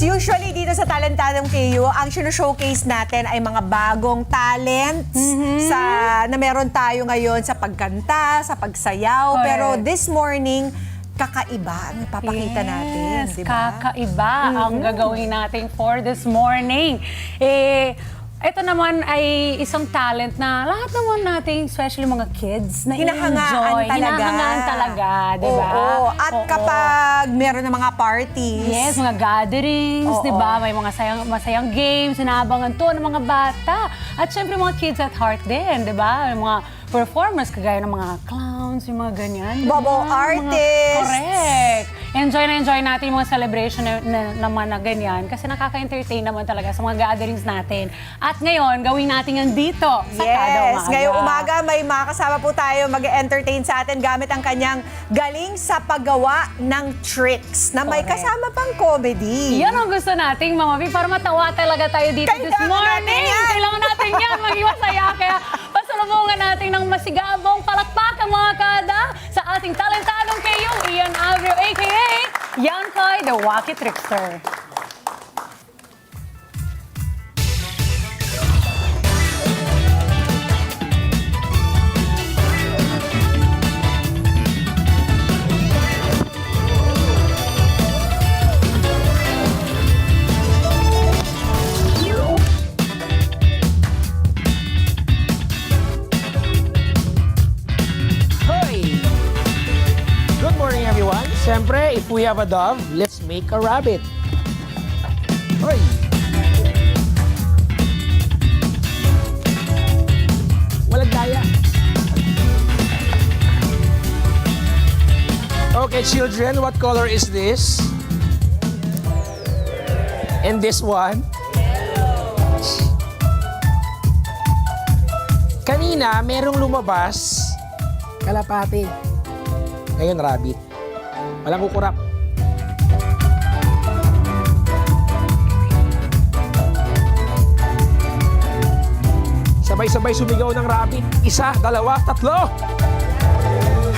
Usually dito sa Talentadong KU, ang showcase natin ay mga bagong talents na meron tayo ngayon sa pagkanta, sa pagsayaw. Correct. Pero this morning, kakaiba ang papakita natin, di ba? Kakaiba ang gagawin natin for this morning. Ito naman ay isang talent na lahat naman nating, especially mga kids, na Hinahangaan talaga. Hinahangaan talaga, di ba? Oo. At kapag meron ng mga parties. Yes, mga gatherings, Oo. di ba? May mga masayang games, inaabangan to ng mga bata. At syempre mga kids at heart din, di ba? Yung mga performers, kagaya ng mga clowns, yung mga ganyan. di ba? Bobo artists. Correct. Enjoy na enjoy natin yung mga celebration naman na ganyan kasi nakaka-entertain naman talaga sa mga gatherings natin. At ngayon, gawin natin yan dito sa Kada Yes, Umaga. ngayong umaga may makakasama po tayo mag-entertain sa atin gamit ang kanyang galing sa paggawa ng tricks na may Correct. kasama pang comedy. Yan ang gusto nating, Mama V, para matawa talaga tayo dito this Kailangan morning. natin yan. Kailangan natin yan, maging masaya. Kaya pasalubungan natin ng masigabong palakpakan mga kada sa ating talentadong KU, Ian Avrio, a.k.a. Yan Koy, the Wacky Trickster. Hoy! Good morning, everyone. Siyempre, if we have a dove, let's make a rabbit. Hoy! Walang daya. Okay, children, what color is this? And this one? Kanina, merong lumabas. Kalapati. Ngayon, rabbit. Walang kukurap. Sabay-sabay sumigaw ng rabbit. Isa, dalawa, tatlo.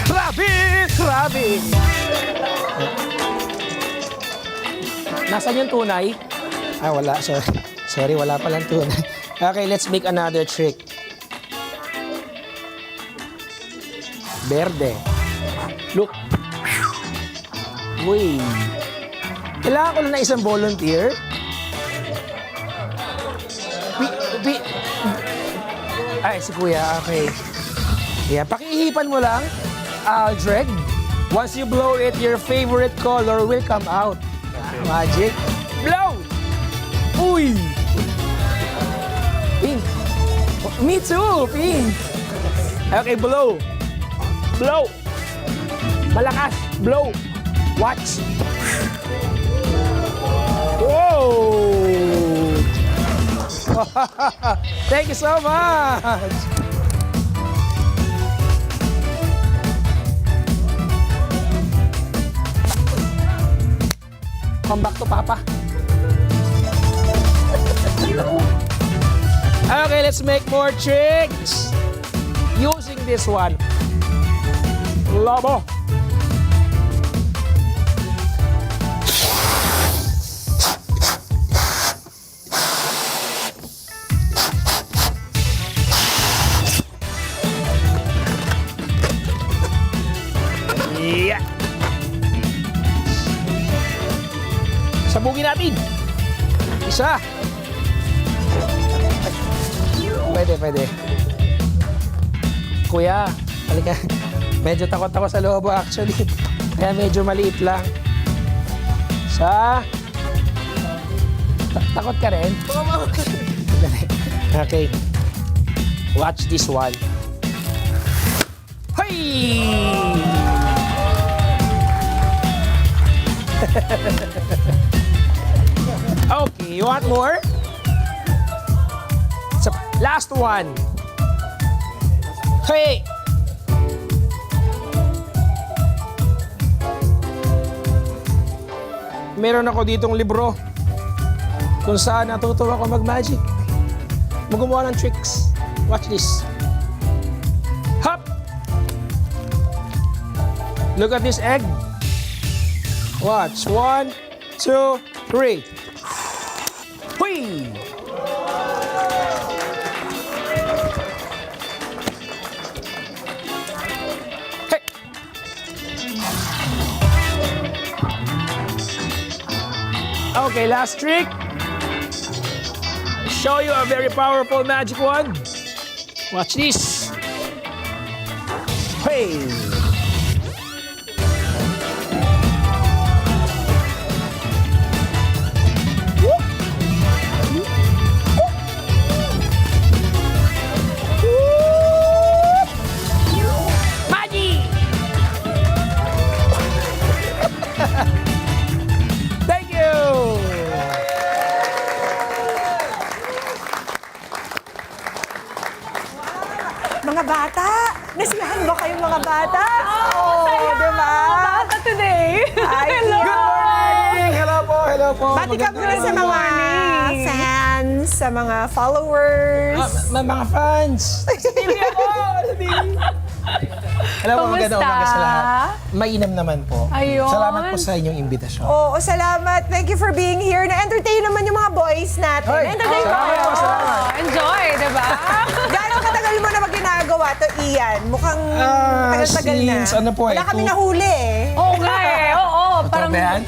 Rabbit! Rabbit! Nasaan yung tunay? Ah, wala. Sorry. Sorry, wala palang tunay. Okay, let's make another trick. Berde. Look. Uy. Kailangan ko na isang volunteer. Ay, si Kuya. Okay. Yeah, pakihipan mo lang, Aldreg. Once you blow it, your favorite color will come out. Magic. Blow! Uy! Pink. Me too, pink. Okay, blow. Blow. Malakas. Blow. Watch. Whoa! Thank you so much. Come back to Papa. Okay, let's make more tricks using this one. Lobo. Yeah. Sabugin natin. Isa. Pwede. Kuya, halika. Medyo takot ako sa lobo actually. Kaya medyo maliit lang. Takot ka rin? Okay. Watch this one. Hey! Okay, you want more? So, last one. Hey! Meron ako ditong libro kung saan natutuwa ako mag-magic. Gumawa ng tricks. Watch this. Hop! Look at this egg. Watch. 1, 2, 3. Huy! Hey! Okay, last trick. Show you a very powerful magic wand. Watch this. Hey! Magic! Thank you! Mga bata, nasiyahan ba kayong mga bata? di ba? Bata today. Ay, Good morning! Hello po, hello po. Bati ka muna sa mga fans, sa mga followers. Mga fans. Sabihin ako! Hello po, magandang Kumusta? umaga sa lahat. Mainam naman po. Ayun. Salamat po sa inyong imbitasyon. Oo, salamat. Thank you for being here. Na-entertain naman yung mga boys natin. Hoy, Entertain salamat kayo. po, salamat. Enjoy, diba? Gano'ng katagal mo na ginagawa to, Ian? Mukhang tagal-tagal na. since ano po Wala eh, kami nahuli eh. Oo nga eh. Oo, parang... Totoo ba yan?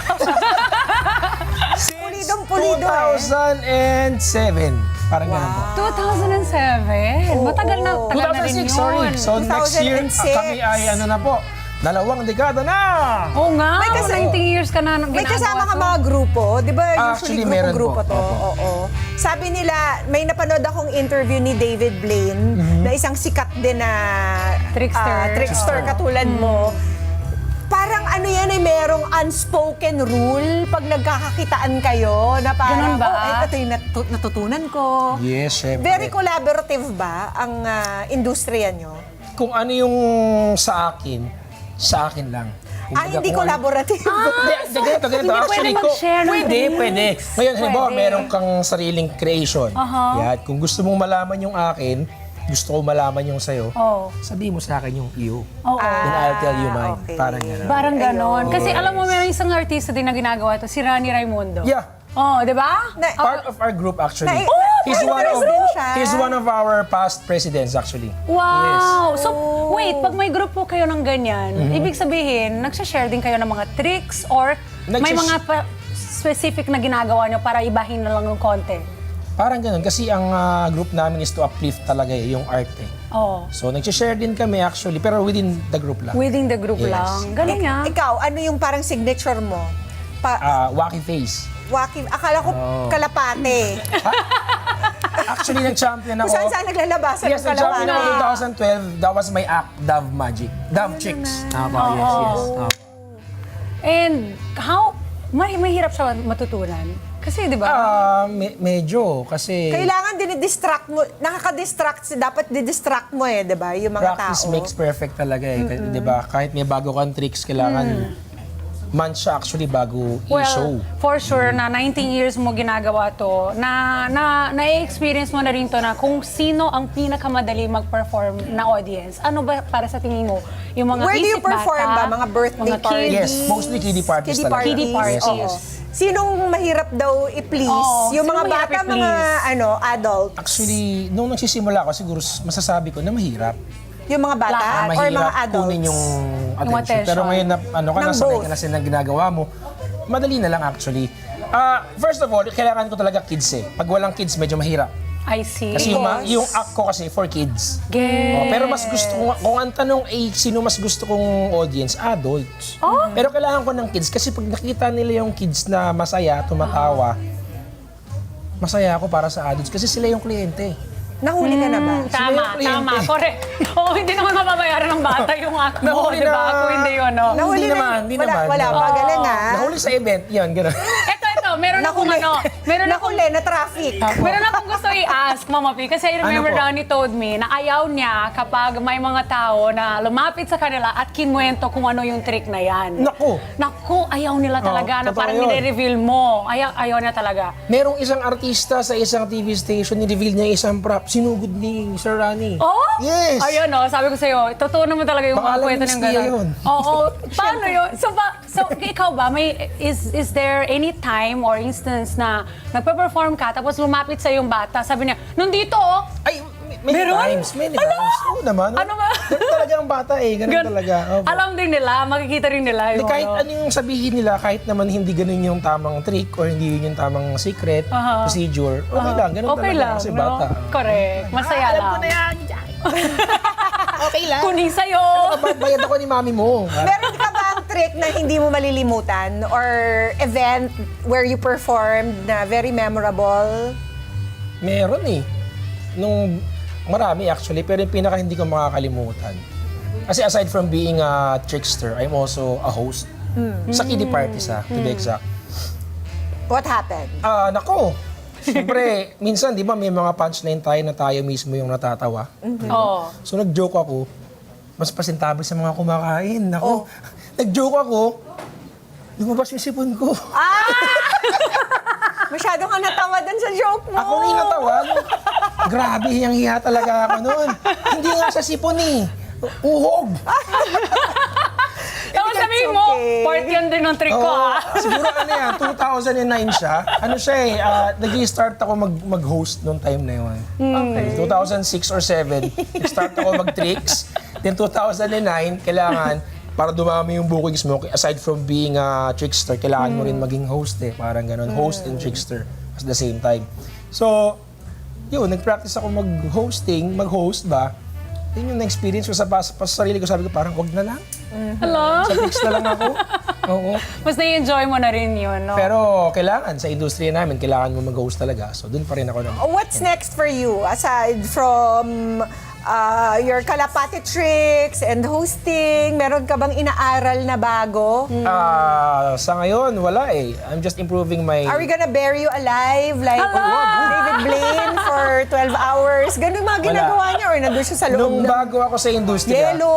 Pulidong-pulido eh. 2007. Parang ganun po. 2007? Matagal na, tagal na rin 2006, yun. sorry. So next year, 2006. kami ay ano na po, 2 dekada na! Oo nga, May kasi- 19 years ka na May ginagawa kasama ka to. mga grupo. Di ba Actually, usually meron grupo po. to? Opo. Oo. Sabi nila, may napanood akong interview ni David Blaine na isang sikat din na Trickster. katulad mo. Parang ano yan ay merong unspoken rule pag nagkakakitaan kayo na parang, Ganun ba? ito yung natutunan ko. Yes, syempre. Very collaborative ba ang industriya nyo? Kung ano yung sa akin lang. Kumbaga, Hindi kung ano- collaborative. Ganito. Hindi pwede Actually, mag-share ng pwede. Ngayon, halimbawa, Pwede. meron kang sariling creation. Yan. Kung gusto mong malaman yung akin, gusto ko malaman yung sa'yo, Oo. sabihin mo sa akin yung iyo. Oo. Then I'll tell you mine. okay. Parang gano'n. Parang ganon. Ayun. Kasi Yes. alam mo, meron isang artista din na ginagawa to, si Rani Raimundo. Yeah. Oh, di ba? Part of our group actually. Na- He's din siya. he's one of our past presidents actually. Wow! So, wait, pag may grupo kayo ng ganyan, ibig sabihin, nagsashare din kayo ng mga tricks or may Nagsis- mga specific na ginagawa nyo para ibahin na lang ng konti? Parang ganun kasi ang group namin is to uplift talaga yung art eh. Oh. So nag-share din kami actually pero within the group lang. Within the group Yes. lang. Galing nga. Ikaw, ano yung parang signature mo? Wacky face. Akala ko kalapate. Actually nag-champion Kung ako. saan naglalabasan Yes, ng nag-champion kalapate. ako 2012. That was my act, Dove Magic. Dove Chicks. Yes. And how, mahirap siya matutunan? Kasi, di ba? Medyo kasi Kailangan dinidistract mo, nakaka-distract, dapat didistract mo eh, di ba? Yung mga practice tao. makes perfect talaga eh. 'Di ba? Kahit may bago kang tricks, kailangan months siya actually bago i-show. Well, for sure na 19 years mo ginagawa to, na-experience mo na rin to na kung sino ang pinakamadali mag-perform na audience. Ano ba para sa tingin mo? Yung mga Where do you isip bata, perform ba? Mga birthday mga parties? kids? Yes, mostly kiddie parties Kiddie talaga. parties. Kiddie parties. Yes. Sinong mahirap daw i-please? Oo, Yung sino mga mahirap bata, mga i-please? adult? Actually, nung nagsisimula ako, siguro masasabi ko na mahirap. Yung mga bata Lahat. or Mahirap mga adults? kunin yung attention. attention. Pero ngayon, ano ka Ng na, sanay both. ka na sa ginagawa mo, madali na lang actually. First of all, kailangan ko talaga kids eh. Pag walang kids, medyo mahirap. I see. Kasi yung act ko kasi for kids. Yes. Pero mas gusto ko, kung ang tanong ay sino mas gusto kong audience, adults. Pero kailangan ko ng kids kasi pag nakita nila yung kids na masaya, tumatawa, masaya ako para sa adults kasi sila yung kliyente. Nahuli ka na ba? Tama, Sila yung kliyente. tama. Correct. Oo, hindi naman mababayaran ng bata yung act mo, Nahuli di ba? na- Kung hindi yun, no? Nahuli Nahuli naman, na- hindi wala, naman. Wala, Oo. magaling ah. Nahuli sa event, yun, gano'n. Ito, meron akong meron akong Nahuli na traffic. Meron akong gusto i-ask, Mama P, kasi I remember Ano po? Ronnie told me na ayaw niya kapag may mga tao na lumapit sa kanila at kinwento kung ano yung trick na yan. Naku. Naku, ayaw nila talaga na totoo parang yun. nire-reveal mo. Ayaw niya talaga. Merong isang artista sa isang TV station, ni-reveal niya isang prop, sinugod ni Sir Rani. Oh? Yes! Ayun, sabi ko sa'yo, totoo naman talaga yung Baka mga alam kwento ni ng Stia gano'n. yun. Oo, paano yun? So ikaw ba, is there any time or instance na nagpe-perform ka, tapos lumapit sa yung bata, sabi niya, nandito oh. Ay, many Meron? times, many times. Oo naman. Ano ba? Ganun talaga ang bata eh, ganun talaga. Opo. Alam din nila, makikita rin nila Hindi, yung kahit ano yung sabihin nila, kahit naman hindi ganun yung tamang trick or hindi yun yung tamang secret, procedure, okay lang, ganun okay talaga lang, kasi no? bata. Correct. Masaya Alam lang. ko na yan. Okay lang. Kuning sa'yo. Bayad ako ni mami mo. Meron ka bang trick na hindi mo malilimutan or event where you performed na very memorable? Meron eh. Nung marami actually, pero yung pinaka hindi ko makakalimutan. Kasi aside from being a trickster, I'm also a host. Sa kiddie parties to be exact. What happened? Nako. Siyempre, minsan di ba may mga punchline tayo na tayo mismo yung natatawa. Oo. So nag-joke ako, mas pasintabi sa mga kumakain. Nako, nag-joke ako, lumabas yung sipon ko. Masyado kang natawa dun sa joke mo. Ako na yung natawa. Grabe, hiyang-hiya talaga ako noon. Hindi nga sa sipon eh. Uhog. Tapos sabihin mo, okay. part yan din ng trick ko ha. Siguro ano yan, 2009 siya. Ano siya eh, nag-start ako mag-host noong time na yun. Okay. 2006 or 7, nag-start ako mag-tricks. Then 2009, kailangan, para dumami yung bookings mo, aside from being a trickster, kailangan mo rin maging host eh. Parang ganun, host and trickster at the same time. So, yun, nag-practice ako mag-host ba? Yun yung na-experience ko sa sarili ko. Sabi ko, parang wag na lang. Hello? Sa tricks na lang ako. Oo. Mas na-enjoy mo na rin yun, no? Pero kailangan, sa industriya namin, kailangan mo mag-host talaga. So, dun pa rin ako naman. What's next for you aside from your kalapati tricks and hosting? Meron ka bang inaaral na bago? Sa ngayon, wala eh. I'm just improving my... Are we gonna bury you alive like David Blaine for 12 hours? Ganun mga ginagawa niya or nandun siya sa loob Nung ng bago ako sa industriya, yelo?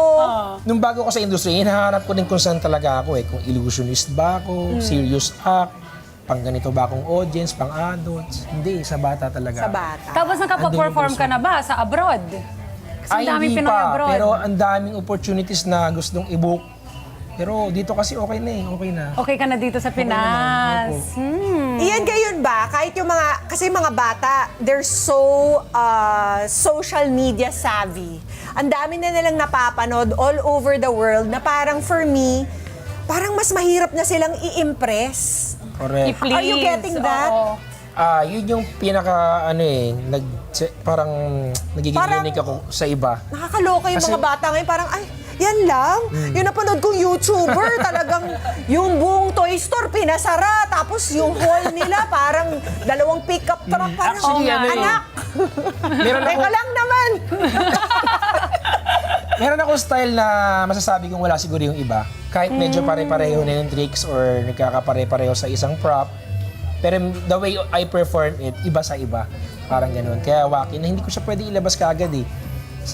hinahanap ko din kung saan talaga ako eh. Kung illusionist ba ako, serious act, pang ganito ba akong audience, pang adults. Hindi, sa bata talaga. Sa bata. Tapos nakapag-perform ka na ba sa abroad? Kasi ang daming hindi Pinoy pa, abroad. pero ang daming opportunities na gustong i-book. Pero dito kasi okay na eh, okay na. Okay ka na dito sa Pinas. Iyan gayon ba? Kahit yung mga, kasi mga bata, they're so social media savvy. Ang dami na nilang napapanood all over the world na parang for me, parang mas mahirap na silang i-impress. Correct. I-please. Are you getting that? Oo. Yun yung pinaka, parang nagiging Parang- unique ako sa iba. Nakakaloka yung Kasi- mga bata ngayon, parang, ay, yan lang. Yung napanood kong YouTuber, talagang yung buong toy store pinasara. Tapos yung hall nila, parang 2 pickup truck. Parang, Actually, ano eh, anak, Meron teka lang naman. Meron akong style na masasabi kong wala siguro yung iba. Kahit medyo pare-pareho na yung tricks or nagkakapare-pareho sa isang prop. Pero the way I perform it, iba sa iba. Parang ganun. Kaya wacky na hindi ko siya pwede ilabas kaagad eh.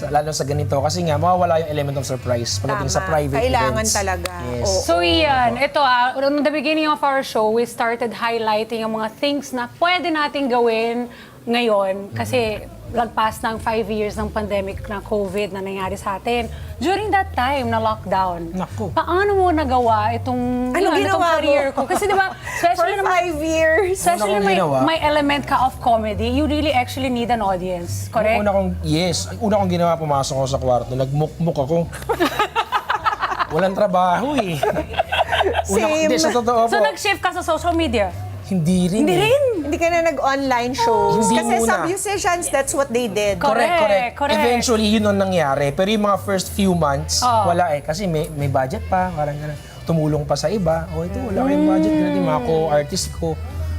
Lalo sa ganito. Kasi nga, mawawala yung element of surprise pagdating sa Tama. private Kailangan events. talaga. Yes. Oo. So Ian, ito on the beginning of our show, we started highlighting ang mga things na pwede nating gawin ngayon kasi lagpas ng 5 years ng pandemic na COVID na nangyari sa atin. During that time na lockdown, Naku. paano mo nagawa itong, Ano itong ginawa mo? career ko? Kasi di ba, For especially na 5 years. especially Una kong may, ginawa. may element ka of comedy, you really actually need an audience, correct? Una kong ginawa, pumasok ako sa kwarto, nagmukmuk ako. Walang trabaho eh. Same. Hindi, sa totoo So po. nag-shift ka sa social media? Hindi rin. Hindi eh. rin. Hindi ka na nag-online shows. Hindi Kasi muna. some musicians, that's what they did. Correct. Eventually, yun ang nangyari. Pero yung mga first few months, wala eh. Kasi may budget pa, parang gano'n. Tumulong pa sa iba. O ito, wala kayong budget. Ganun yung mga co-artist ko.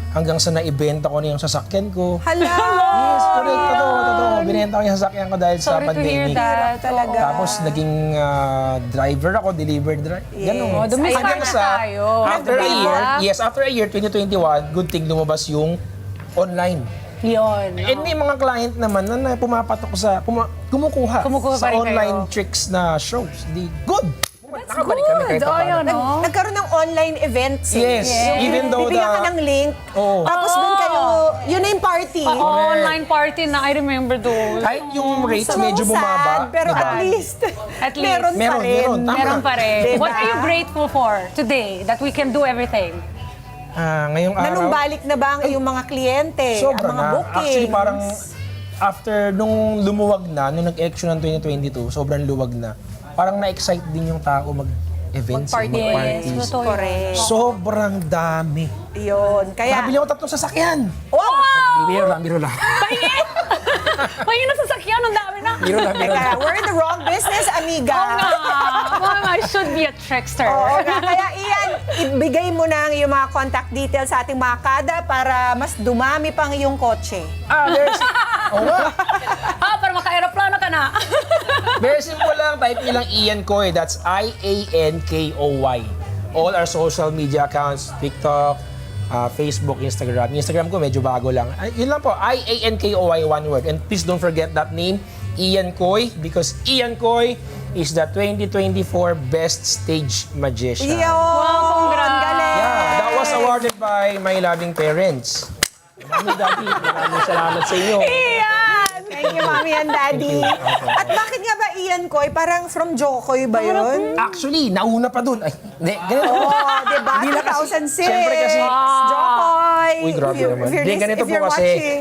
Hanggang sa naibenta ko na yung sasakyan ko. Hala! Yes, correct. Totoo. Binenta ko yung sasakyan ko dahil sa Sorry to hear pandemic. that. Talaga. Tapos naging driver ako, delivery driver. Ganun. Oh, dumiskarte Hanggang sa tayo. after a year, after a year, 2021, good thing lumabas yung online. Yun. And may mga client naman na pumapatok sa, kumukuha Kumukuha sa pa rin online kayo. tricks na shows. Di, good! That's Nakabalik kami kahit good. Oh, paano. yun, no? Nagkaroon ng online events. Yes, even though Bibigyan ka ng link. Oo. Tapos doon kayo, yun na yung party. Online party na, I remember those. Kahit yung rates So medyo bumaba, sad, pero diba? at least, At least. meron pa Meron, rin. meron. Tama. Meron pa rin. Diba? What are you grateful for today that we can do everything? Ngayong araw, Nanumbalik na ba ang iyong mga kliyente? sobra ang mga na. bookings? Actually, parang after nung lumuwag na, nung nag-election ng 2022, sobrang luwag na. Parang na-excite din yung tao mag-events, mag-parties. Yes, totoo yun. Correct. Sobrang dami. Yun. Kaya, Nakabili ako 3 sasakyan. wow! Biro lang. Pahingin na sasakyan, ang dami na. Biro lang. Teka, we're in the wrong business, amiga. I should be a trickster. Oo nga. Kaya Ian, ibigay mo na ang iyong mga contact details sa ating mga kada para mas dumami pang iyong kotse. There's... Oo nga. Para maka-aeroplano ka na. Very simple lang. Type nyo lang Ian Koy. That's IANKOY. All our social media accounts, TikTok, Facebook, Instagram. Instagram ko medyo bago lang. Yun lang po, IANKOY, one word. And please don't forget that name, Ian Koy, because Ian Koy is the 2024 Best Stage Magician. Yo! congrats. Ang galing! Yeah, that was awarded by my loving parents. Mami, Daddy, maraming salamat sa inyo. Ian! Thank you, Mami and Daddy. At bakit nga ba Ian Koy? Parang from Jokoy ba yun? Actually, nauna pa dun. Ay, hindi, ganito. Oo, di ba? Hindi na kasi- 2006. Siyempre kasi- Jokoy. Uy, grabe naman. If you're, Hindi, ganito if you're po kasi. watching.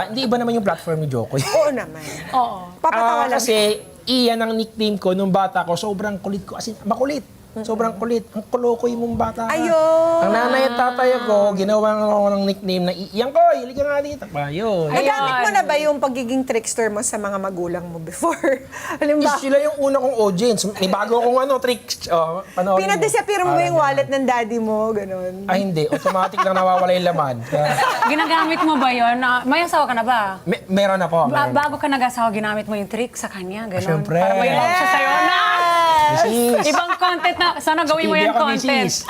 Hindi iba naman yung platform ni Jokoy. Oo naman. Oo. Papatawa lang. Kasi Iyan ang nickname ko nung bata ko. Sobrang kulit ko. As in, makulit. Sobrang kulit. Ang kulokoy mong bata ka. Ayun. Ang nanay at tatay ko, ginawa ako ng nickname na Iyan Koy, halika nga dito. Ayun. Nagamit mo na ba yung pagiging trickster mo sa mga magulang mo before? Halimbawa, Sila yung una kong audience. May bago akong tricks. Panoorin mo. pinadisappear mo ba yung wallet ng daddy mo? Ganon. Ay, hindi. Automatic lang nawawala yung laman. Kaya, Ginagamit mo ba yun? May asawa ka na ba? meron na po. Meron. Bago ka nag-asawa, ginamit mo yung trick sa kanya, gano'n. Siyempre. Para may love siya sa'yo na. Misis. Ibang content na, sana gawin mo Hindi yung ako content. misis.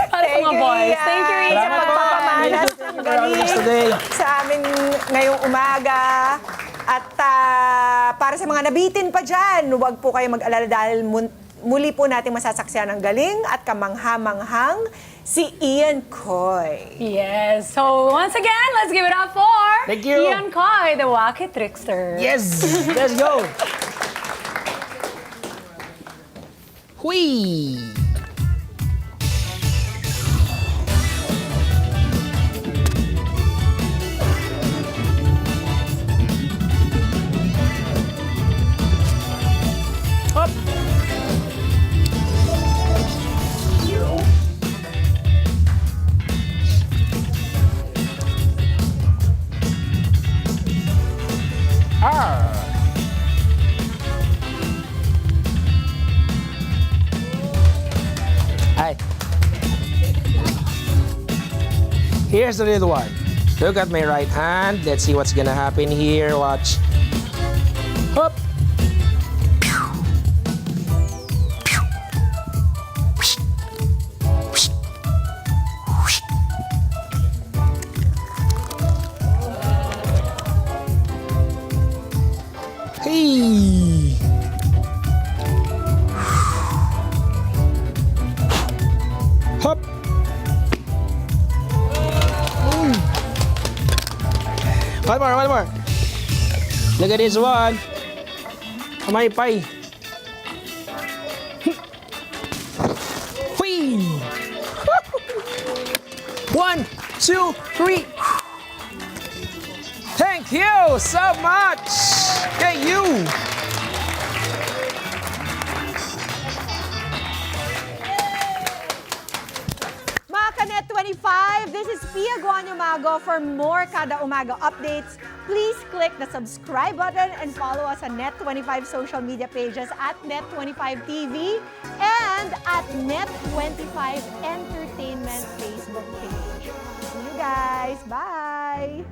Para sa mga boys. Thank you, Ian. Salamat po. Pagpapamalas Thank you. ng Maraming galing today. sa amin ngayong umaga. At para sa mga nabitin pa dyan, huwag po kayo mag-alala dahil muli po natin masasaksiyan ang galing at kamangha-manghang si Ian Koy. Yes. So, once again, let's give it up for Thank you. Ian Koy, the Wacky Trickster. Yes! Let's go! Hui! Hop! Ah! Hi. Here's the little one. Look at my right hand. Let's see what's gonna happen here. Watch. Hop. Hey. Hop. One more, one more. Look at this one. Kamay pie. Whee! 1, 2, 3. Thank you so much. Thank you. Mga Kanet 25, this is Pia Guanyo Mago. For more Kada Umaga updates, please click the subscribe button and follow us on Net25 social media pages at Net25TV and at Net25 Entertainment Facebook page. See you guys. Bye!